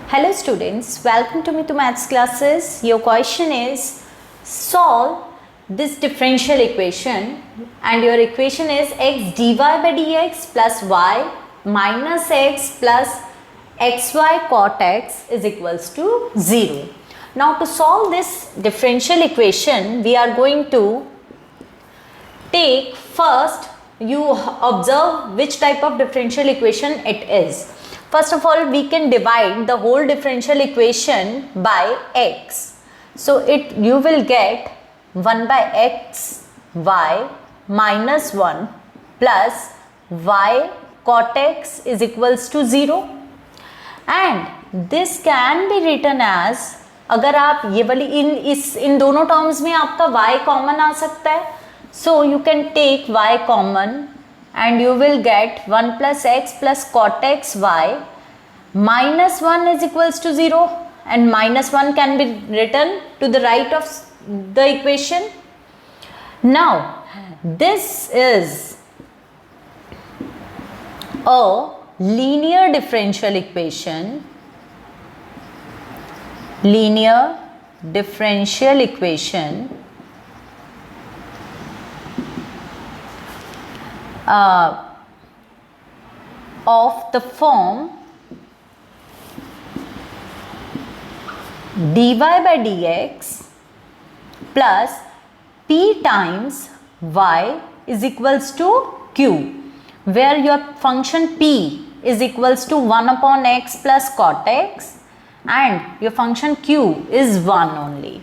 Hello students, welcome to Mitu Maths classes. Your question is solve this differential equation and your equation is x dy by dx plus y minus x plus xy cot x is equals to 0. Now to solve this differential equation, we are going to take first, you observe which type of differential equation it is. First of all, we can divide the whole differential equation by x. So you will get 1 by x y minus 1 plus y cot x is equals to 0. And this can be written as, अगर आप ये वाली इन दोनों terms में आपका y common आ सकता है, so you can take y common and you will get 1 plus x plus cot x y minus 1 is equals to 0, and minus 1 can be written to the right of the equation. Now this is a linear differential equation. Linear differential equation of the form dy by dx plus p times y is equals to q, where your function p is equals to 1 upon x plus cot x and your function q is 1 only.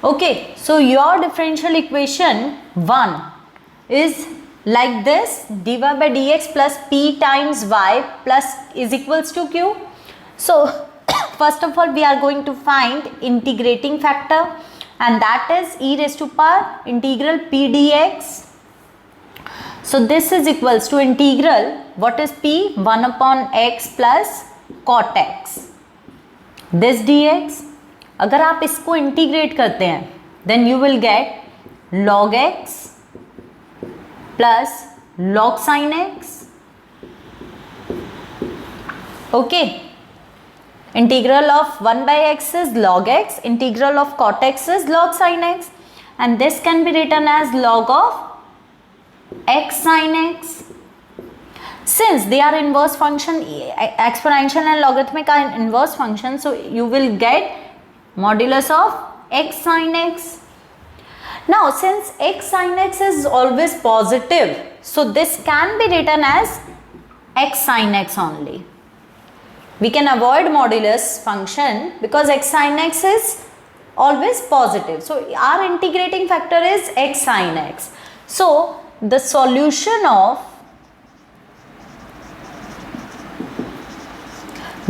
Okay, so your differential equation 1 is like this, dy by dx plus p times y plus is equals to q. So first of all, we are going to find integrating factor, and that is e raised to power integral p dx. So this is equals to integral, what is p? 1 upon x plus cot x. This dx, अगर आप इसको integrate करते हैं, then you will get log x plus log sin x. Okay, integral of 1 by x is log x, integral of cot x is log sin x, and this can be written as log of x sin x. Since they are inverse function, exponential and logarithmic are inverse function, so you will get modulus of x sin x. Now since x sin x is always positive, so this can be written as x sin x only. We can avoid modulus function because x sin x is always positive. So our integrating factor is x sin x. So the solution of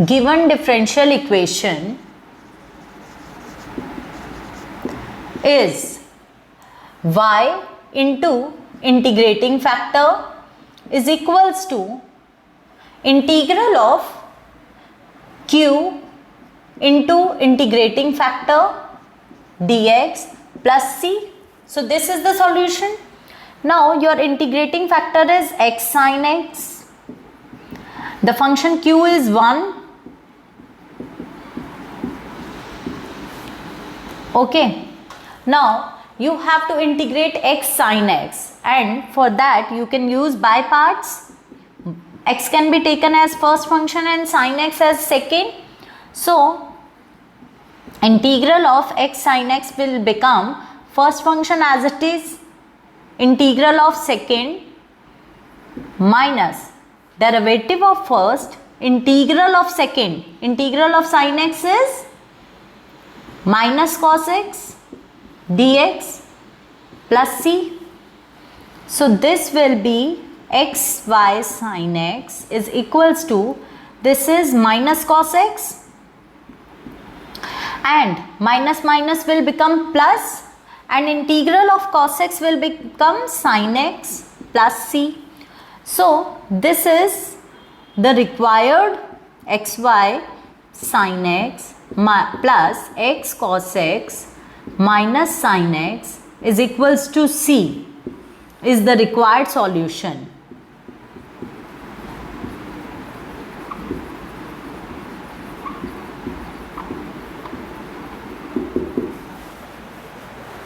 given differential equation is y into integrating factor is equals to integral of q into integrating factor dx plus c. So this is the solution. Now your integrating factor is x sin x. The function q is 1. Okay. Now you have to integrate x sin x, and for that you can use by parts. X can be taken as first function and sin x as second. So integral of x sin x will become first function as it is, integral of second minus derivative of first, integral of second, integral of sin x is minus cos x dx plus c. So this will be x y sin x is equals to, this is minus cos x, and minus minus will become plus, and integral of cos x will become sin x plus c. So this is the required xy sin x plus x cos x minus sin x is equals to c is the required solution.